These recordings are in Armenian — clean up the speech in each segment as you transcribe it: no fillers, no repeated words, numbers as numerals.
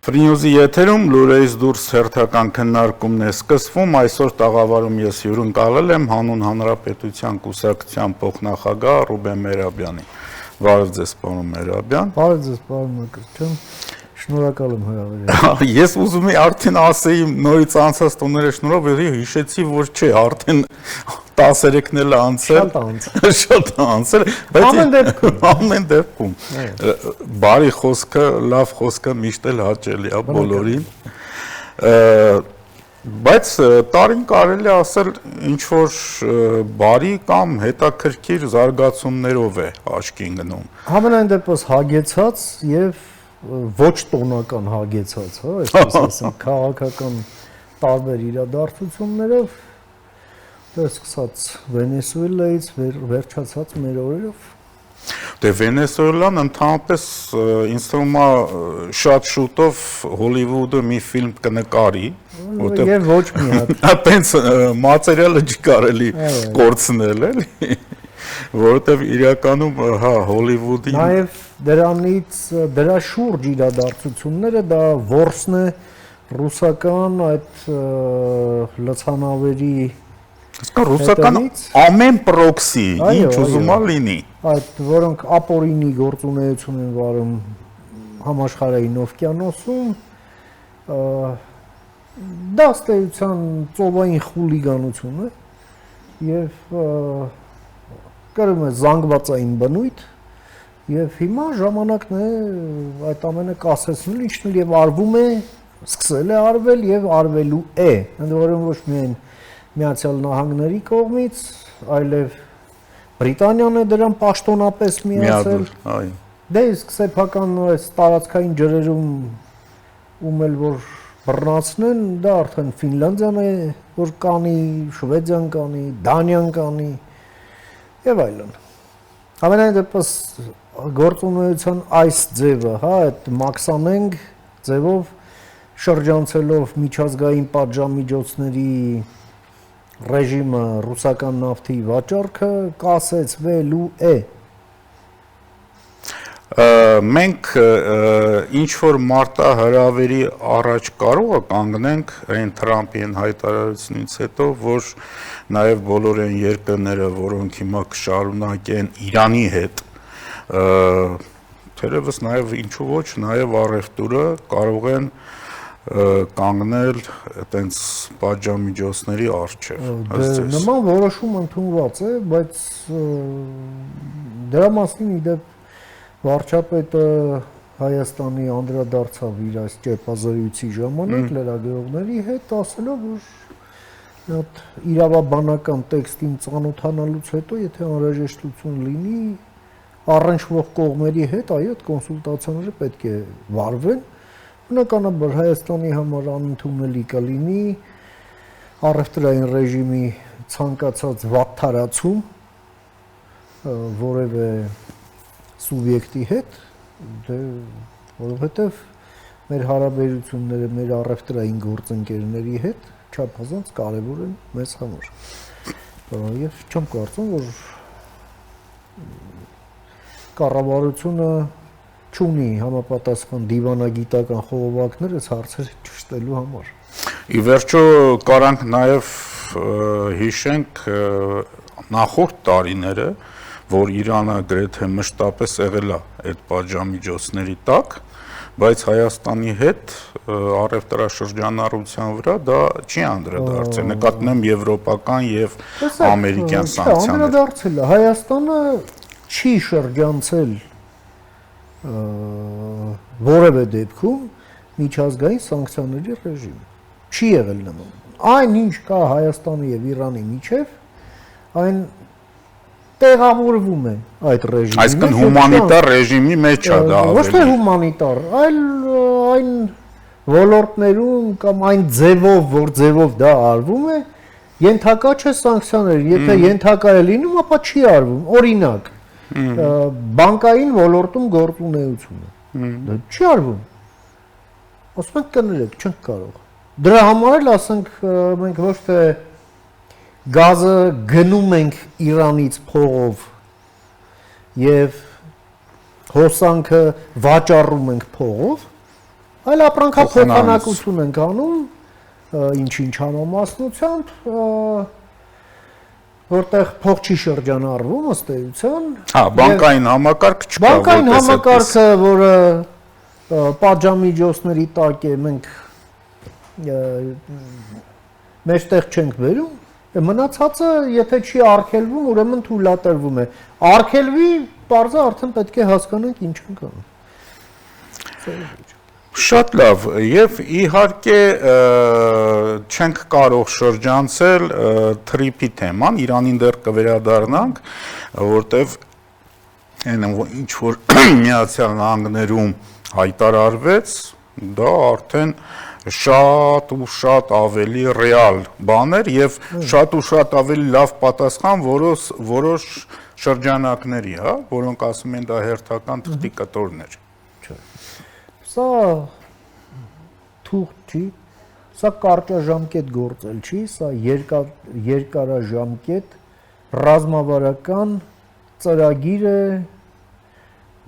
Ֆրինյուզի եթերում լուրերից դուրս հերթական քննարկումն է սկսվում, այսօր տաղավարում ես հյուրընկալել եմ հանուն Հանրապետության կուսակցության փոխնախագահ Ռուբեն Մերաբյանի։ Բարև ձեզ, պարոն Մերաբյան։ Բարև ձեզ, պարոն Մակրտչյան, շնորհակալ եմ հրավերին։ Ես ուզում եի արդեն ասեի նորից անցած տոները շնորհով, հիշեցի, որ չէ, արդեն 13-ն էլ անցել։ Շատ անցել, բայց ամեն դեպքում բարի խոսքը, լավ խոսքը միշտ էլ հաճելի է բոլորին։ Բայց տարին կարելի ասել ինչ որ բարի կամ հետաքրքիր զարգացումներով է աչքի ընկնում։ Համենայն դեպս հագեցած եւ ոչ տոնական հագեցած, հա, այսպես ասեմ, քաղաքական տարբեր իրադարձություններով, սկսած Վենեսուելայից վերջացած մեր օրերով։ Դե Վենեսուելան ընդհանրապես ինձ թվում է շատ շուտով Հոլիվուդը մի ֆիլմ կնկարի, որտեղ եւ ոչ մի հատ։ Այդպես մատերիալը չի կարելի կորցնել, էլի, որովհետեւ իրականում հա Հոլիվուդի Նաեւ դրանից դրա շուրջ իրադարձությունները դա որսն է ռուսական այդ լցանավերի ռուսական ամեն պրոքսի, ինչ ուզում ա լինի։ Այդ որոնք ապօրինի գործունեություն են վարում համաշխարհային օվկիանոսում, դա ստեյության ծովային խուլիգանություն է եւ կրում է զանգվածային բնույթ եւ հիմա ժամանակն է այդ ամենը կասեցնել, ինչն էլ եւ արվում է, սկսել է արվել եւ արվելու է, ընդ որում ոչ միայն Միացյալ Նահանգների կողմից, այլև Բրիտանիան է դրան պաշտոնապես միացել։ Դե իսկ սեփական այս տարածքային ջրերում ում էլ որ բռնացնեն, դա արդեն Ֆինլանդիան է, որ կանի, Շվեդիան կանի, Դանիան կանի եւ այլն։ Ամենայն դեպս գործունեության այս ձևը, հա, այդ մաքսանենգ ձևով շրջանցելով միջազգային պատժամիջոցների ռեժիմը ռուսական նավթի վաճառքը կասեցվելու է։ Մենք ինչ որ մարտահրավերի առաջ կարող է կանգնենք այն Թրամփի հայտարարությունից հետո, որ նաև բոլոր այն երկրները, որոնք հիմա կշարունակեն Իրանի հետ, թերևս նաև ինչու ոչ, նաև առևտուրը կարող են կանգնել այտենց պատժամիջոցների առջև։ Նման որոշում ընդունված է, բայց դրա մասին իդեպ վարչապետը Հայաստանի անդրադարձավ իր այս ճեպազրույցի ժամանակ լրագրողների հետ, ասելով, որ այդ իրավաբանական տեքստին ծանոթանալուց հետո, եթե անհրաժեշտություն լինի, առնչվող կողմերի հետ, այո, այդ կոնսուլտացիաները պետք է վարվեն։ Բնականաբար Հայաստանի համար անընդունելի կլինի առևտրային ռեժիմի ցանկացած վատթարացում որևէ սուբյեկտի հետ, որովհետև մեր հարաբերությունները մեր առևտրային գործընկերների հետ չափազանց կարևոր են մեզ համար։ Եվ չեմ կարծում, որ կառավարությունը չունի համապատասխան դիվանագիտական խողովակներ այս հարցերը ճշտելու համար։ Ի վերջո կարանք նաև հիշենք նախորդ տարիները, որ Իրանը գրեթե մշտապես եղել է այդ պատժամիջոցների տակ, բայց Հայաստանի հետ առևտրաշրջանառության վրա դա չի անդրադարձել, նկատում եմ եվրոպական եւ ամերիկյան սանկցիաներ։ Անդրադարձել է, Հայաստանը չի շրջանցել որևէ դեպքում միջազգային սանկցիաների ռեժիմ չի եղել նման։ Այն ինչ կա Հայաստանի եւ Իրանի միջև, այն տեղավորվում է այդ ռեժիմի։ Այսինքն հումանիտար ռեժիմի մեջ է դա ավելի։ Ոչ թե հումանիտար, այլ այն ոլորտներում կամ այն ձևով, որ ձևով դա արվում է, ենթակա չէ սանկցիաների։ Եթե ենթակա է լինում, ապա չի արվում։ Օրինակ, բանկային ոլորտում գործունեությունը դա չի արվում, ասում ենք կներեք, չենք կարող, դրա համար էլ ասենք մենք ոչ թե գազը գնում ենք Իրանից փողով եւ հոսանքը վաճառում ենք փողով, այլ ապրանքափոխանակություն ենք անում, ինչ համամասնությամբ, որտեղ փող չի շրջանառվում ըստ էության։ Հա, բանկային համակարգ չկա։ Բանկային համակարգը, որը պատժամիջոցների տակ է, մենք մեջտեղ չենք բերում, մնացածը եթե չի արգելվում, ուրեմն թույլատրվում է։ Արգելվի, բարձր արդեն պետք է հասկանանք ինչ ենք անում։ Շատ լավ, եւ իհարկե չենք կարող շրջանցել թրիփի թեման, Իրանին դեռ կվերադառնանք, որտեվ այն ինչ որ Միացյալ Նահանգներում հայտարարվեց, դա արդեն շատ ու շատ ավելի ռեալ բաներ եւ շատ ու շատ ավելի լավ պատասխան որոշ շրջանակների, հա, որոնք ասում են դա հերթական թղթի կտորներ։ Սա թուղթ չի, սա կարճաժամկետ գործել չի, սա երկարաժամկետ ռազմավարական ծրագիր է,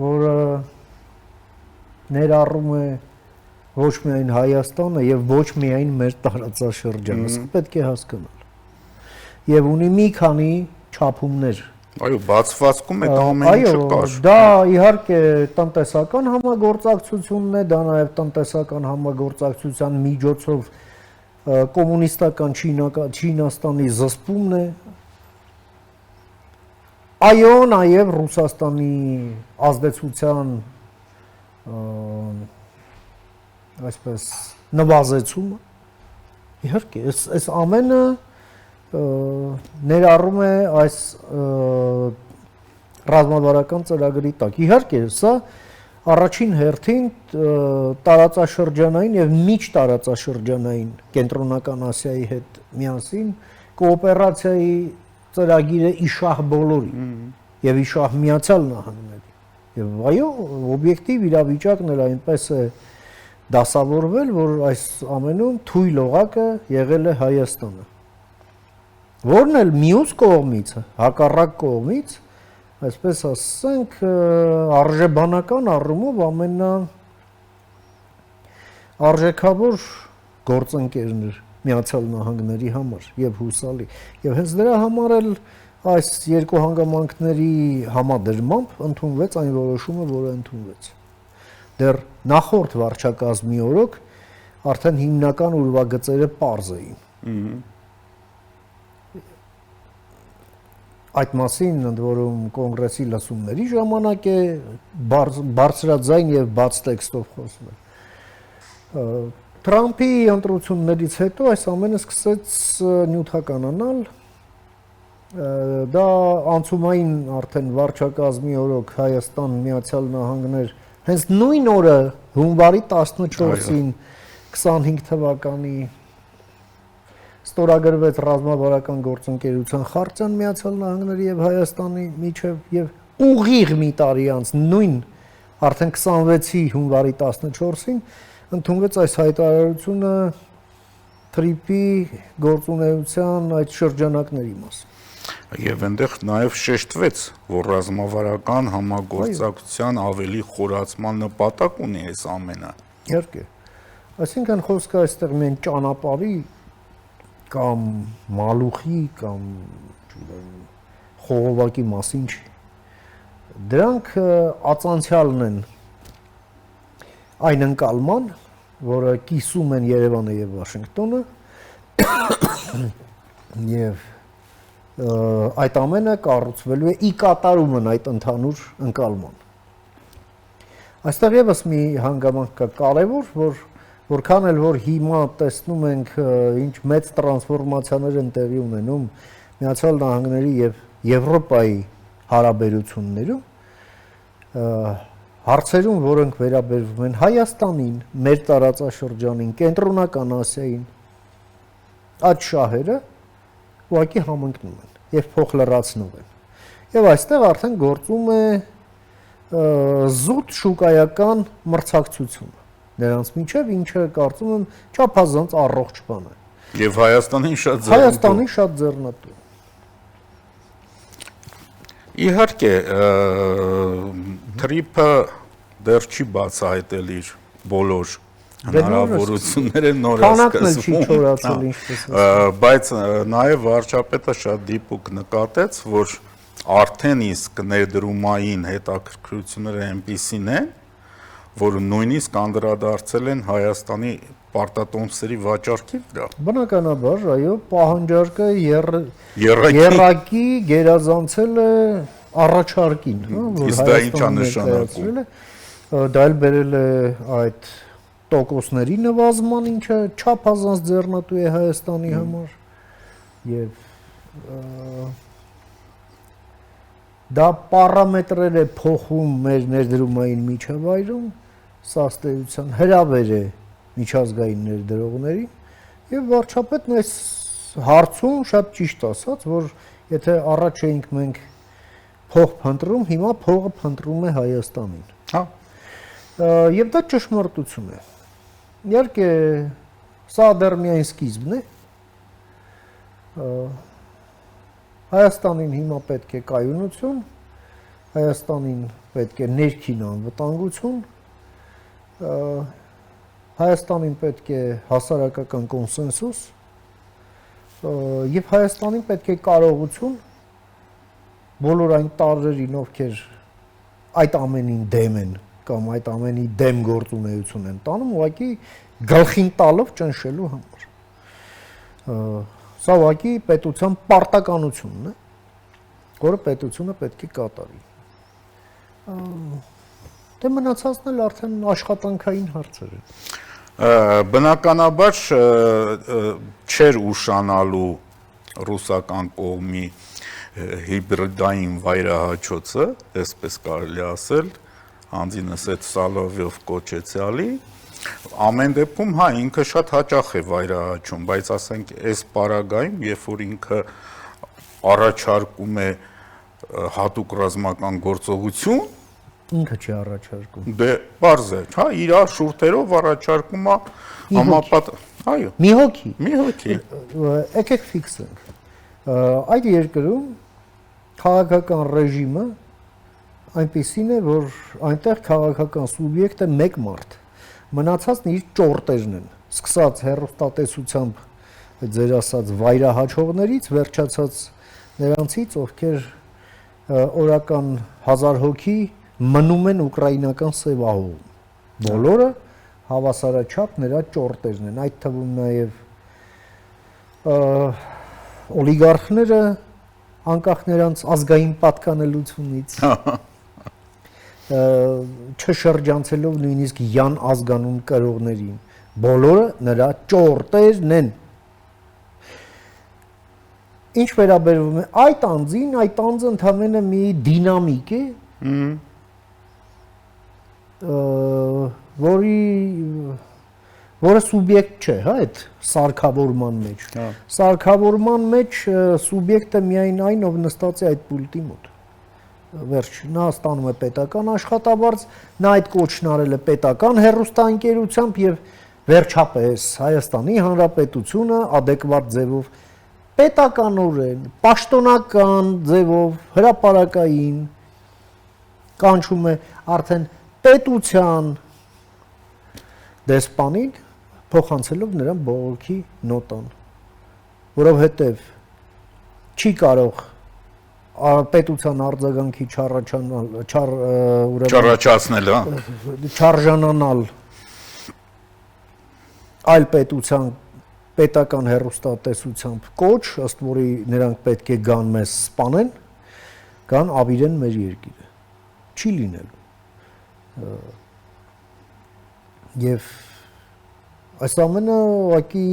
որը ներառում է ոչ միայն Հայաստանը եւ ոչ միայն մեր տարածաշրջանը, սա պետք է հասկանալ։ Եվ ունի մի քանի չափումներ։ Այո, բացվածքում այդ ամեն ինչը կար։ Այո, դա իհարկե տնտեսական համագործակցությունն է, դա նաև տնտեսական համագործակցության միջոցով կոմունիստական Չինաստանի զսպումն է։ Այո, նաև Ռուսաստանի ազդեցության այսպես նվազեցումը։ Իհարկե, այս ամենը ներառում է այս ռազմավարական ծրագրի տակ։ Իհարկե, սա առաջին հերթին տարածաշրջանային եւ միջտարածաշրջանային Կենտրոնական Ասիայի հետ միասին կոոպերացիայի ծրագիր է իշահ բոլորի եւ իշահ Միացյալ Նահանգների։ Եվ այո, օբյեկտիվ իրավիճակն էլ այնպես է դասավորվել, որ այս ամենում թույլ օղակը եղել է Հայաստանը։ Որն էլ մյուս կողմից, հակառակ կողմից, այսպես ասենք, արժեբանական առումով ամենաարժեքավոր գործընկերն էր Միացյալ Նահանգների համար եւ հուսալի։ Եվ հենց դրա համար էլ այս երկու հանգամանքների համադրմամբ ընդունվեց այն որոշումը, որը ընդունվեց։ Դեռ նախորդ վարչակազմի օրոք արդեն հիմնական ուրվագծերը պարզ էին։ Այդ մասին ընդ որում կոնգրեսի լսումների ժամանակ է բարձրաձայն եւ բաց տեքստով խոսվել։ Թրամփի ընտրություններից հետո այս ամենը սկսեց նյութականանալ։ Դա անցումային արդեն վարչակազմի օրոք Հայաստան, Միացյալ Նահանգներ հենց նույն օրը հունվարի 14-ին 25 թվականի ստորագրվեց ռազմավարական գործընկերության խարտիան Միացյալ Նահանգների եւ Հայաստանի միջև եւ ուղիղ մի տարի անց նույն արդեն 26-ի հունվարի 14-ին ընդունվեց այս հայտարարությունը թրիփի գործունեության այդ շրջանակների մասին։ Եվ այնտեղ նաև շեշտվեց, որ ռազմավարական համագործակցության ավելի խորացման նպատակ ունի այս ամենը։ Իհարկե։ Այսինքն խոսքը այստեղ միայն ճանապարհի կամ մալուխի կամ խողովակի մասին չի։ Դրանք ածանցյալն են այն ընկալման, որը կիսում են Երևանը եւ Վաշինգտոնը եւ այդ ամենը կառուցվելու է ի կատարումն այդ ընդհանուր ընկալման։ Այստեղ եւս մի հանգամանք կա կարեւոր, որքան էլ որ հիմա տեսնում ենք ինչ մեծ տրանսֆորմացիաներ են տեղի ունենում Միացյալ Նահանգների եւ Եվրոպայի հարաբերություններում, հարցերում, որոնք վերաբերվում են Հայաստանին, մեր տարածաշրջանին, Կենտրոնական Ասիային, այդ շահերը ուղղակի համընկնում են եւ փոխլրացնում են։ Եվ այստեղ արդեն գործում է զուտ շուկայական մրցակցություն նրանց միջև, ինչը կարծում եմ չափազանց առողջ բան է։ Եվ Հայաստանին շատ ձեռնտու։ Իհարկե, թրիփը դեռ չի բացահայտել իր բոլոր հնարավորությունները նոր քանակն չի չորացել ինչպես բայց նաև վարչապետը շատ դիպուկ նկատեց, որ արդեն իսկ ներդրումային հետաքրքրությունները այնպիսին են, որ նույնիսկ անդրադարձել են Հայաստանի պարտատոմսերի վաճառքի վրա։ Բնականաբար, այո, պահանջարկը եռակի գերազանցել է առաջարկին, Իսկ դա ինչ է նշանակում։ Դա էլ բերել է այդ տոկոսների նվազման, ինչը չափազանց ձեռնատու է Հայաստանի համար, եւ դա պարամետրեր է փոխում մեր ներդրումային միջավայրում, սա ստեյության հրավեր է միջազգային ներդրողներին, եւ վարչապետն այս հարցում շատ ճիշտ ասաց, որ եթե առաջ էինք մենք փող փնտրում, հիմա փողը փնտրում է Հայաստանին։ Հա։ Եվ դա ճշմարտություն է։ Իհարկե, սա դեռ միայն սկիզբն է։ Հայաստանին հիմա պետք է կայունություն, Հայաստանին պետք է ներքին անվտանգություն, Հայաստանին պետք է հասարակական կոնսենսուս, եւ Հայաստանին պետք է կարողություն բոլոր այն տարրերին, ովքեր այդ ամենին դեմ են կամ այդ ամենի դեմ գործունեություն են տանում, ուղղակի գլխին տալով ճնշելու համար։ Սա ուղղակի պետության պարտականությունն է, որը պետությունը պետք է կատարի։ Դե մնացածն էլ արդեն աշխատանքային հարցեր են։ Բնականաբար չէր ուշանալու ռուսական կողմի հիբրիդային վայրահաչոցը, այսպես կարելի ասել, անձինս այդ Սալովյով կոչեցյալի, ամեն դեպքում հա ինքը շատ հաճախ է վայրահաչում, բայց ասենք այս պարագայում, երբ որ ինքը առաջարկում է հատուկ ռազմական գործողություն, ինքը չի առաջարկում։ Դե բարձ է, հա, իր շուրթերով առաջարկում է այո։ Մի հոգի։ Եկեք ֆիքսենք։ Այդ երկրում քաղաքական ռեժիմը այնպիսին է, որ այնտեղ քաղաքական սուբյեկտը մեկ մարդ, մնացածն իր ճորտերն են, սկսած հեռուստատեսությամբ ձեր ասած վայրահաչողներից, վերջացած նրանցից, ովքեր օրական 1000 հոգի մնում են ուկրաինական սևահողում։ Բոլորը հավասարաչափ նրա ճորտերն են, այդ թվում նաև օլիգարխները անկախ նրանց ազգային պատկանելությունից չշրջանցելով նույնիսկ յան ազգանուն կրողներին, բոլորը նրա ճորտերն են։ Ինչ վերաբերվում է այդ անձին, այդ անձը ընդհանրապես մի դինամիկ է, որը սուբյեկտ չէ, հա, այդ սարքավորման մեջ։ Սարքավորման մեջ սուբյեկտը միայն այն, ով նստած է այդ պուլտի մոտ։ Վերջ, նա ստանում է պետական աշխատավարձ, նա այդ կոչն արել է պետական հեռուստաընկերությամբ եւ վերջապես Հայաստանի Հանրապետությունը adekvat ձևով պետականորեն, պաշտոնական ձևով, հրապարակային կանչում է արդեն պետության դեսպանին, փոխանցելով նրան բողոքի նոտան, որովհետև չի կարող պետության արձագանքի չառաջացնել, չարժանանալ այլ պետության պետական հեռուստատեսությամբ կոչ, ըստ որի նրանք պետք է գան մեզ սպանեն, գան ավիրեն մեր երկիրը։ Չի լինելու։ Եվ այս ամենը ուղղակի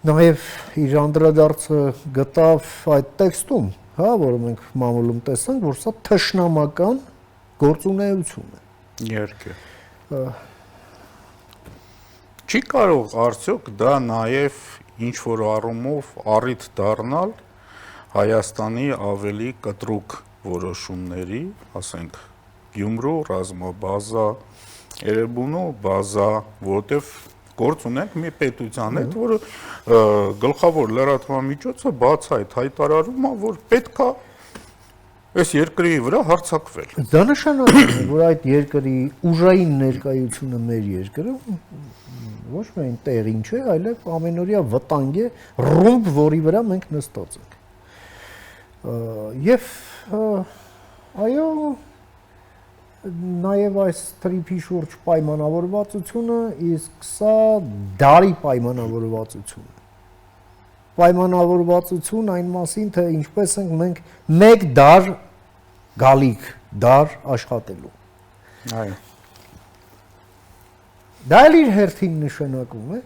նաև իր անդրադարձը գտավ այդ տեքստում, հա, որը մենք մամուլում տեսանք, որ սա թշնամական գործունեություն է։ Իհարկե։ Չի կարող արդյոք դա նաև ինչ-որ առումով առիթ դառնալ Հայաստանի ավելի կտրուկ որոշումների, ասենք Գյումրու ռազմաբազա, Էրեբունու բազա, որտեղ գործ ունենք մի պետության հետ, որը գլխավոր լրատվամիջոցը բացահայտ հայտարարում է, որ պետք է այս երկրի վրա հարձակվել։ Դա նշանակում է, որ այդ երկրի ուժային ներկայությունը մեր երկրում ոչ միայն տեղին չէ, այլև ամենօրյա վտանգ է, ռումբ, որի վրա մենք նստած ենք։ Եվ այո, նաև այս տրիփի շուրջ պայմանավորվածությունը, իսկ սա դարի պայմանավորվածություն։ Պայմանավորվածություն այն մասին, թե ինչպես ենք մենք մեկ դար գալիք, դար աշխատելու։ Այո։ Դա էլ իր հերթին նշանակում է,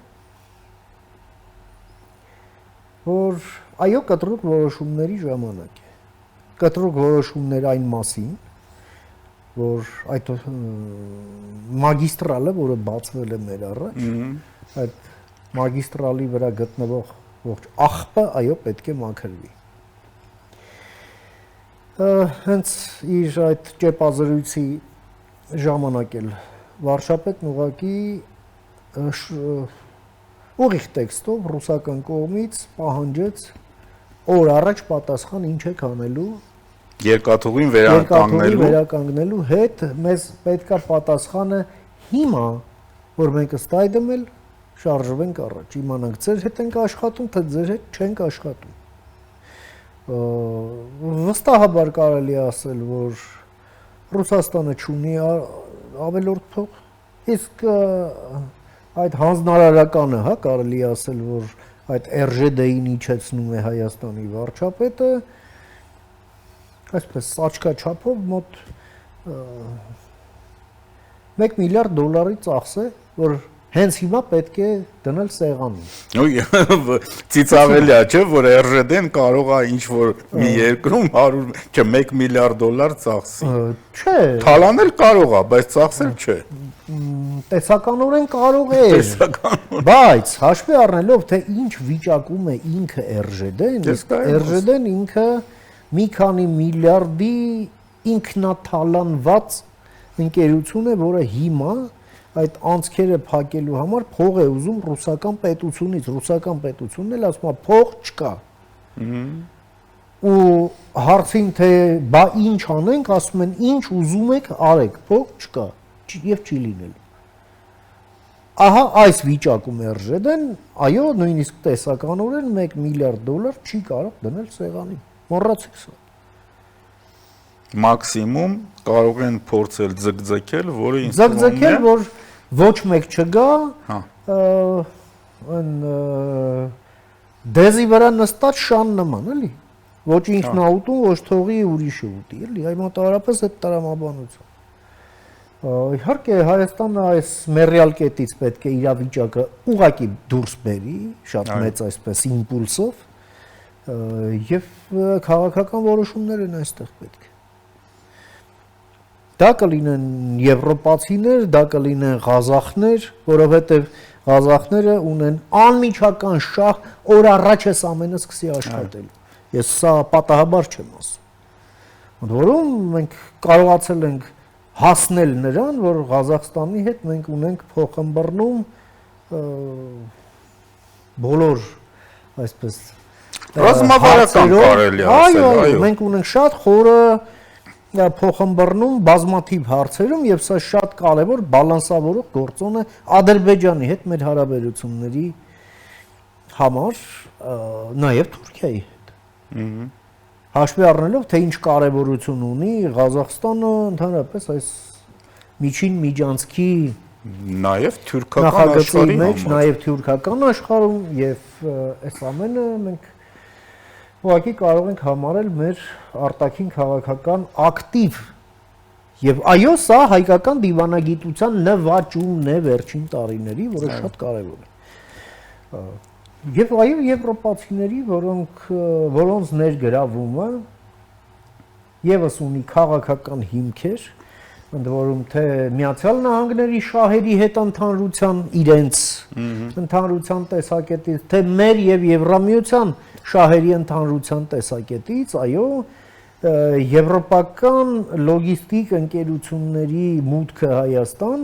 որ այո, կտրուկ որոշումների ժամանակ է։ Կտրուկ որոշումներ այն մասին, որ այդ մագիստրալը, որը բացվել է մեր առաջ, այդ մագիստրալի վրա գտնվող ողջ աղբը, այո, պետք է մաքրվի։ Հենց իր այդ ճեպազրույցի ժամանակ էլ վարչապետն ուղղակի ուղիղ տեքստով ռուսական կողմից պահանջեց օր առաջ պատասխան ինչ եք անելու երկաթուղին վերականգնելու հետ մեզ պետքա պատասխանը հիմա, որ մենք ըստ այդմ էլ շարժվենք առաջ, իմանանք ձեր հետ ենք աշխատում, թե ձեր հետ չենք աշխատում։ Վստահաբար կարելի ասել, որ Ռուսաստանը չունի ավելորդ փող, իսկ այդ հանձնարարականը, հա, կարելի ասել, որ այդ RŽԴ-ին իջեցնում է Հայաստանի վարչապետը, այսպես աչքաչափով մոտ $1 միլիարդ ծախս է, որ հենց հիմա պետք է դնել սեղանին։ Ծիծաղելի է, չէ՞, որ RЖԴ-ն կարող է ինչ-որ մի երկրում $100 միլիարդ ծախսի։ Չէ։ Թալանել կարող է, բայց ծախսել չէ։ Տեսականորեն կարող է։ Բայց հաշվի առնելով, թե ինչ վիճակում է ինքը RЖԴ-ն, իսկ RЖԴ-ն ինքը մի քանի միլիարդի ինքնաթալանված ընկերություն է, որը հիմա այդ անցքերը փակելու համար փող է ուզում ռուսական պետությունից, ռուսական պետությունն էլ ասում է փող չկա։ Ու հարցին թե բա ինչ անենք, ասում են ինչ ուզում եք արեք, փող չկա եւ չի լինելու։ Ահա այս վիճակում RЖԴ-ն, այո, նույնիսկ տեսականորեն $1 միլիարդ չի կարող դնել սեղանին։ Մոռացեք սա։ Մաքսիմում կարող են փորձել ձգձգել, որը ինձ ձգձգել, որ ոչ մեկ չգա, դեզի վրա նստած շան նման, էլի։ Ոչ ինքն է ուտում, ոչ թողի ուրիշը ուտի, էլի, այմատարապես այդ տրամաբանություն։ Իհարկե Հայաստանը այս մեռյալ կետից պետք է իրավիճակը ուղղակի դուրս բերի, շատ մեծ այսպես իմպուլսով, եւ քաղաքական որոշումներ են այստեղ պետք։ Դա կլինեն եվրոպացիներ, դա կլինեն ղազախներ, որովհետև ղազախները ունեն անմիջական շահ, օր առաջ էս ամենը սկսի աշխատել։ Ես սա պատահաբար չեմ ասում։ Ընդ որում մենք կարողացել ենք հասնել նրան, որ Ղազախստանի հետ մենք ունենք փոխըմբռնում բոլոր այսպես ռազմավարական կարելի ասել, այո, մենք ունենք շատ խորը փոխըմբռնում բազմաթիվ հարցերում եւ սա շատ կարեւոր բալանսավորող գործոն է Ադրբեջանի հետ մեր հարաբերությունների համար, նաեւ Թուրքիայի հետ։ Հաշվի առնելով թե ինչ կարեւորություն ունի Ղազախստանը ընդհանրապես այս միջին միջանցքի նաեւ թուրքական աշխարհի մեջ, նաեւ թուրքական աշխարհում եւ այս ամենը մենք ուղղակի կարող ենք համարել մեր արտաքին քաղաքական ակտիվ եւ այո սա հայկական դիվանագիտության նվաճումն է վերջին տարիների, որը շատ կարեւոր է։ Եվ այո եվրոպացիների, որոնց ներգրավումը եւս ունի քաղաքական հիմքեր, ընդ որում թե Միացյալ Նահանգների շահերի հետ ընդհանրության իրենց ընդհանրության տեսակետից, թե մեր եւ Եվրամիության շահերի ընդհանրության տեսակետից, այո, եվրոպական լոգիստիկ ընկերությունների մուտքը Հայաստան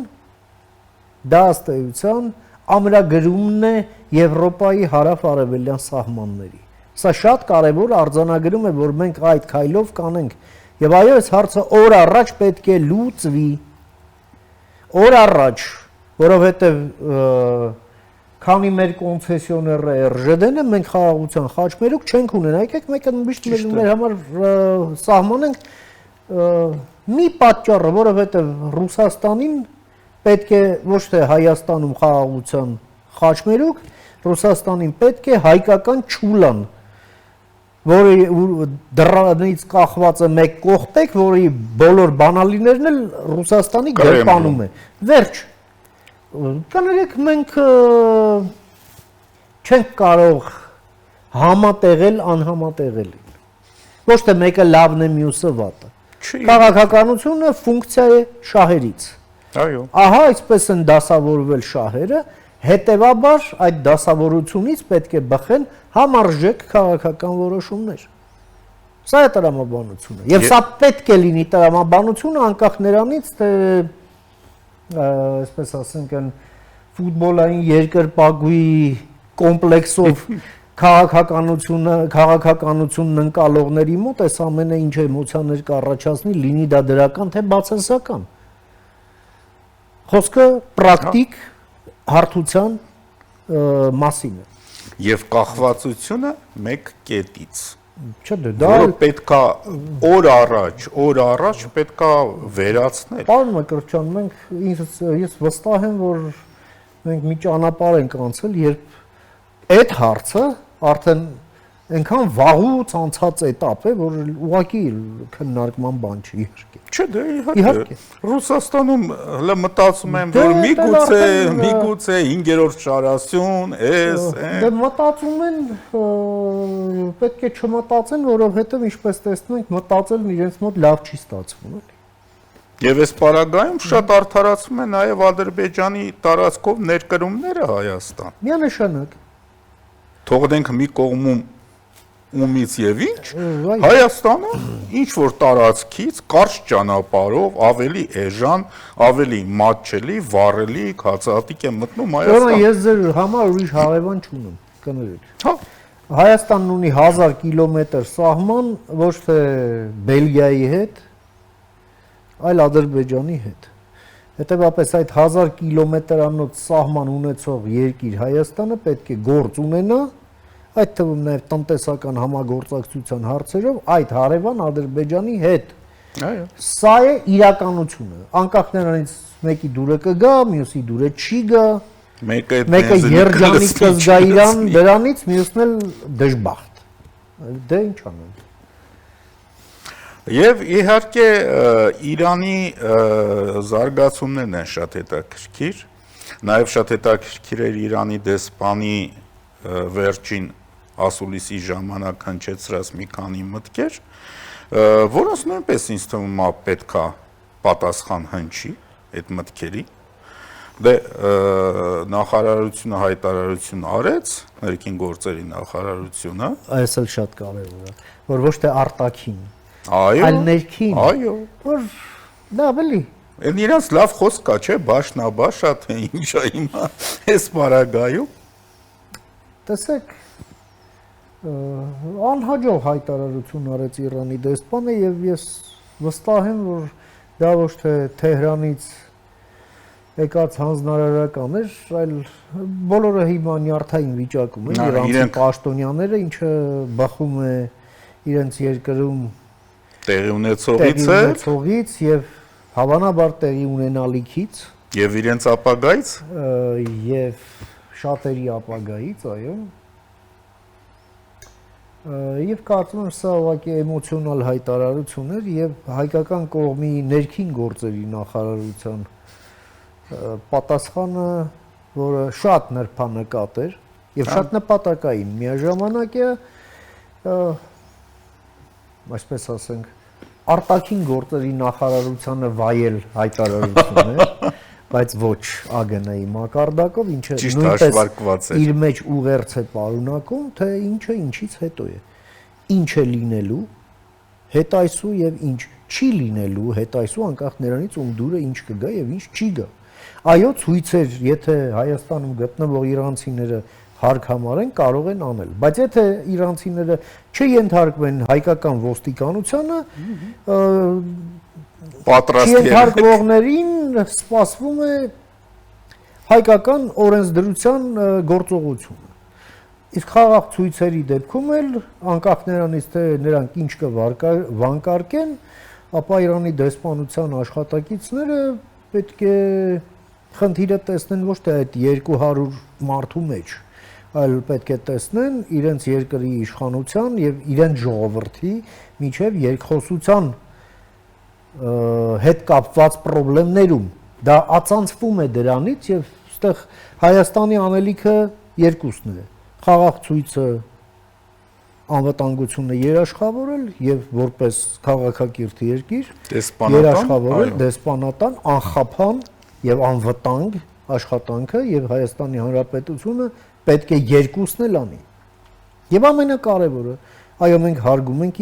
դա ըստ էության ամրագրումն է Եվրոպայի հարավ-արևելյան սահմանների։ Սա շատ կարևոր արձանագրում է, որ մենք այդ քայլով կանենք Եվ այո, այս հարցը օր առաջ պետք է լուծվի։ Օր առաջ, որովհետև քանի մեր կոնցեսիոները ՌԺԴ-ն է, մենք խաղաղության խաչմերուկ չենք ունենա։ Եկեք մեկը միշտ մեր համար սահմանենք մի պատճառը, որովհետև Ռուսաստանին պետք է ոչ թե Հայաստանում խաղաղության խաչմերուկ, Ռուսաստանին պետք է հայկական ճուլան, որի դրանից կախված է մեկ կողտեք, որի բոլոր բանալիներն էլ Ռուսաստանի գրպանում է։ Վերջ։ Կներեք մենք չենք կարող համատեղել անհամատեղելին։ Ոչ թե մեկը լավն է, մյուսը վատը։ Քաղաքականությունը ֆունկցիա է շահերից։ Այո։ Ահա այսպես են դասավորվել շահերը, հետևաբար այդ դասավորությունից պետք է բխեն համարժեք քաղաքական որոշումներ։ Սա է տրամաբանությունը։ Եվ սա պետք է լինի տրամաբանությունը անկախ նրանից, թե այսպես ասենք են ֆուտբոլային երկրպագուի կոմպլեքսով քաղաքականությունն ընկալողների մոտ այս ամենը ինչ էմոցիաներ կառաջացնի, լինի դա դրական թե բացասական։ Խոսքը պրակտիկ հարթության մասին է։ Եվ կախվածությունը մեկ կետից։ Չէ, դա պետքա օր առաջ պետքա վերացնել։ Պարոն Մկրտչյան, ես վստահ եմ, որ մենք մի ճանապարհ ենք անցել, երբ այդ հարցը արդեն այնքան վաղուց անցած էտապ է, որ ուղղակի քննարկման բան չի իհարկե։ Չէ, դե իհարկե։ Ռուսաստանում հələ մտածում եմ, որ միգուցե 5-րդ շարասյուն, Դե մտածում են, պետք է չմտածեն, որովհետև ինչպես տեսնում ենք, մտածելն իրենց մոտ լավ չի ստացվում, էլի։ Եվ այս պարագայում շատ արդարացում է նաև Ադրբեջանի տարածքով ներկրումները Հայաստան։ Միանշանակ։ Թողնենք մի կողմում ումից եւ ինչ, Հայաստանը ինչ որ տարածքից կարճ ճանապարհով ավելի էժան, ավելի մատչելի, վառելի հացահատիկ է մտնում Հայաստան։ Ես ձեր համար ուրիշ հարևան չունեմ, կներեք։ Հա։ Հայաստանն ունի 1000 կիլոմետր սահման ոչ թե Բելգիայի հետ, այլ Ադրբեջանի հետ։ Հետևաբար այդ 1000 կիլոմետրանոց սահման ունեցող երկիր Հայաստանը պետք է գործ ունենա, այդ թվում նաև տնտեսական համագործակցության հարցերով այդ հարևան Ադրբեջանի հետ։ Այո։ Սա է իրականությունը։ Անկախ նրանից մեկի դուրը կգա, մյուսի դուրը չի գա, մեկը երջանիկ կզգա իրան դրանից, մյուսն էլ դժբախտ։ Դե ինչ անենք։ Եվ իհարկե Իրանի զարգացումներն են շատ հետաքրքիր, նաև շատ հետաքրքիր էր Իրանի դեսպանի վերջին ասուլիսի ժամանակ հնչեցրած մի քանի մտքեր, որոնց նույնպես ինձ թվում է պետքա պատասխան հնչի այդ մտքերի։ Դե նախարարությունը հայտարարություն արեց, ներքին գործերի նախարարությունը։ Այս էլ շատ կարևոր է, որ ոչ թե արտաքին, այլ ներքին։ Այո։ Որ դա ավելի Են իրանց լավ խոսք կա, չէ, բաշնաբաշա, թե ինչա հիմա այս պարագայում։ Տեսեք, անհաջող հայտարարություն արեց Իրանի դեսպանը եւ ես վստահ եմ, որ դա ոչ թե Թեհրանից եկած հանձնարարական էր, այլ բոլորը հիմա նյարդային վիճակում են, իրանցի պաշտոնյաները, ինչը բախում է իրենց երկրում տեղի ունեցողից եւ հավանաբար տեղի ունենալիքից եւ իրենց ապագայից եւ շատերի ապագայից, այո։ Եվ կարծում եմ սա ուղղակի էմոցիոնալ հայտարարություն էր եւ հայկական կողմի ներքին գործերի նախարարության պատասխանը, որը շատ նրբանկատ էր եւ շատ նպատակային, միաժամանակ է այսպես ասենք արտաքին գործերի նախարարությանը վայել հայտարարություն է, բայց ոչ ԱԳՆ-ի մակարդակով, ինչը նույնպես իր մեջ ուղերձ է պարունակում, թե ինչը ինչից հետո է, ինչ է լինելու հետայսու եւ ինչ չի լինելու հետայսու անկախ նրանից ում դուրը ինչ կգա եւ ինչ չի գա։ Այո, ցույցեր, եթե Հայաստանում գտնվող իրանցիները հարկ համարեն, կարող են անել։ Բայց եթե իրանցիները չենթարկվեն հայկական ոստիկանությանը, չենթարկվողներին սպասվում է հայկական օրենսդրության գործողությունը։ Իսկ խաղաղ ցույցերի դեպքում էլ անկախ նրանից թե նրանք ինչ կվանկարկեն, ապա Իրանի դեսպանության աշխատակիցները պետք է խնդիրը տեսնեն ոչ թե այդ 200 մարդու մեջ, այլ պետք է տեսնեն իրենց երկրի իշխանության եւ իրենց ժողովրդի միջև երկխոսության հետ կապված խնդիրներում։ Դա ածանցվում է դրանից եւ այստեղ Հայաստանի անելիքը երկուսն է. խաղաղ ցույցը անվտանգությունը երաշխավորել եւ որպես քաղաքակիրթ երկիր երաշխավորել դեսպանատան անխափան եւ անվտանգ աշխատանքը եւ Հայաստանի Հանրապետությունը պետք է երկուսն էլ անի։ Եվ ամենակարևորը, այո, մենք հարգում ենք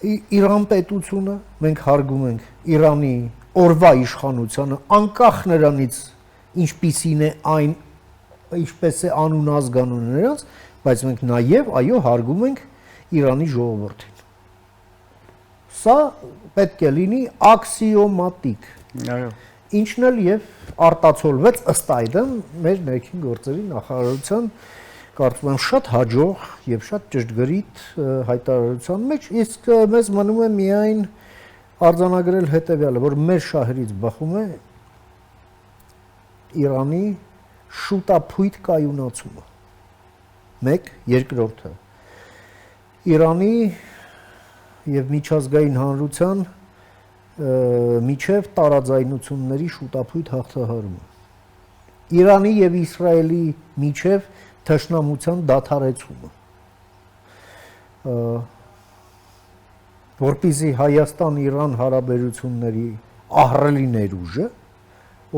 Իրան պետությունը, մենք հարգում ենք Իրանի օրվա իշխանությանը, անկախ նրանից ինչպիսին է այն, ինչպես է անուն ազգանունը նրանց, բայց մենք նաեւ այո հարգում ենք Իրանի ժողովրդին։ Սա պետք է լինի աքսիոմատիկ։ Այո։ Ինչն էլ եւ արտացոլվեց ըստ այդմ մեր ներքին գործերի նախարարության կարծում եմ շատ հաջող եւ շատ ճշգրիտ հայտարարության մեջ, իսկ մեզ մնում է միայն արձանագրել հետեւյալը, որ մեր շահերից բխում է Իրանի շուտափույթ կայունացումը։ Մեկ, երկրորդը Իրանի եւ միջազգային հանրության միջև տարաձայնությունների շուտափույթ հաղթահարումը։ Իրանի եւ Իսրայելի միջև թշնամության դադարեցումը։ Որպեսզի Հայաստան-Իրան հարաբերությունների ահռելի ներուժը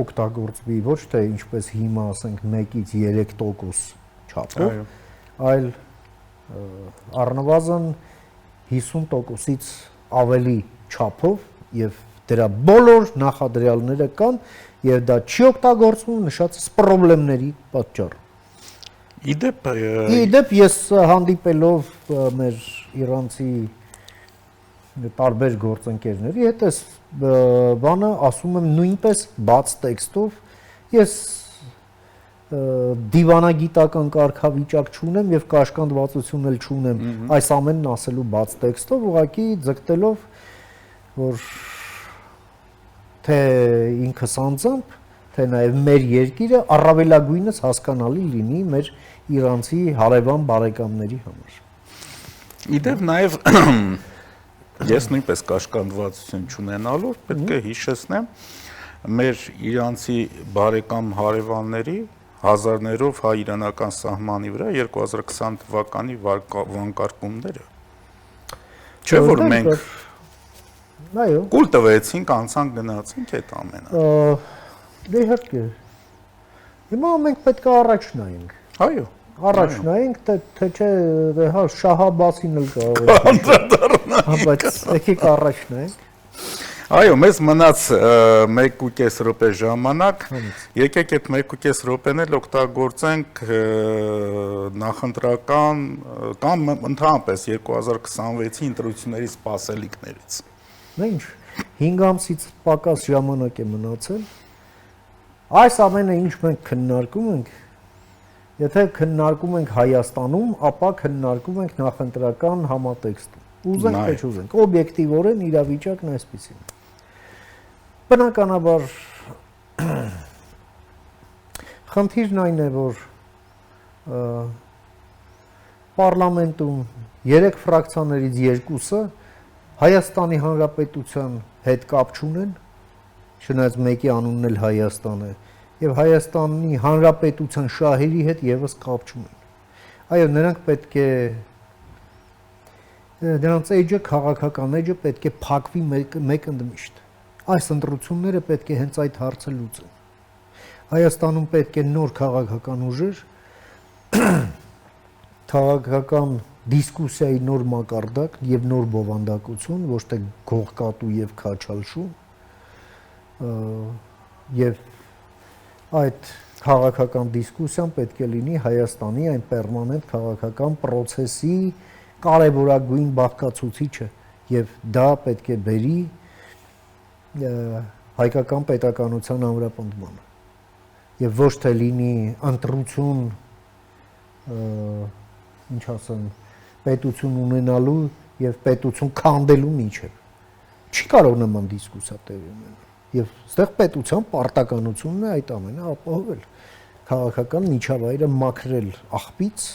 օգտագործվի ոչ թե ինչպես հիմա ասենք 1-ից 3% չափով, այլ առնվազն 50%-ից ավելի չափով եւ դրա բոլոր նախադրյալները կան եւ դա չի օգտագործվում նշած խնդիրների պատճառով։ Իդեպ ես հանդիպելով մեր իրանցի տարբեր գործընկերների հետ այս բանը ասում եմ նույնպես բաց տեքստով, ես դիվանագիտական կարգավիճակ չունեմ եւ կաշկանդվածություն էլ չունեմ այս ամենն ասելու բաց տեքստով, ուղղակի ձգտելով որ թե ինքս անձամբ, թե նաև մեր երկիրը առավելագույնս հասկանալի լինի մեր իրանցի հարևան բարեկամների համար։ Իդեպ նաև ես նույնպես կաշկանդվածություն չունենալով պետք է հիշեցնեմ մեր իրանցի բարեկամ հարևանների հազարներով հայ-իրանական սահմանի վրա 2020 թվականի վանկարկումները։ Չէ՞ որ մենք Այո։ Կուլ տվեցինք, անցանք գնացինք այդ ամենը։ Դե իհարկե։ Հիմա մենք պետք է առաջ նայենք։ Այո։ Առաջ նայենք, թե չէ հա Շահաբասին էլ կարող է։ Բայց եկեք առաջ նայենք։ Այո, մեզ մնաց 1.5 րոպե ժամանակ։ Եկեք այդ 1.5 րոպեն էլ օգտագործենք նախընտրական կամ ընդհանրապես 2026-ի ընտրությունների սպասելիքներից։ Ինչ 5 ամսից պակաս ժամանակ է մնացել։ Այս ամենը ինչ մենք քննարկում ենք, եթե քննարկում ենք Հայաստանում, ապա քննարկում ենք նախընտրական համատեքստում։ Ուզենք թե չուզենք, օբյեկտիվորեն իրավիճակն այսպեսին է։ Բնականաբար խնդիրն այն է, որ պարլամենտում 3 ֆրակցիաներից 2-ը Հայաստանի Հանրապետության հետ կապ չունեն, չնայած մեկի անունն էլ Հայաստան է, եւ Հայաստանի Հանրապետության շահերի հետ եւս կապ չունեն։ Այո, նրանք պետք է նրանց էջը քաղաքական էջը պետք է փակվի մեկ ընդմիշտ։ Այս ընտրությունները պետք է հենց այդ հարցը լուծեն։ Հայաստանում պետք է նոր քաղաքական ուժեր, քաղաքական դիսկուսիայի նոր մակարդակ եւ նոր բովանդակություն, ոչ թե գողկատու եւ քաչալշու, եւ այդ քաղաքական դիսկուսիան պետք է լինի Հայաստանի այն պերմանենտ քաղաքական process-ի կարևորագույն բաղկացուցիչը եւ դա պետք է բերի հայկական պետականության ամրապնդմանը եւ ոչ թե լինի ընտրություն ինչ ասեմ պետություն ունենալու եւ պետություն քանդելու միջև չի կարող նման դիսկուսիա տեղի ունենալ եւ այստեղ պետության պարտականությունն է այդ ամենը ապահովել քաղաքական միջավայրը մաքրել աղբից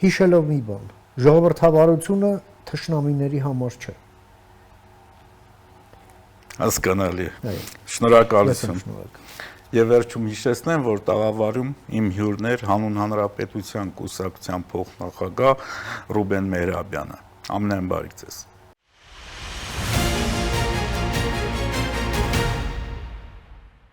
հիշելով մի բան ժողովրդավարությունը թշնամիների համար չէ հասկանալի շնորհակալություն եւ վերջում հիշեցնեմ որ տաղավարում իմ հյուրներ հանուն հանրապետության կուսակցության փոխնախագահ Ռուբեն Մեհրաբյանը ամենայն բարիք ձեզ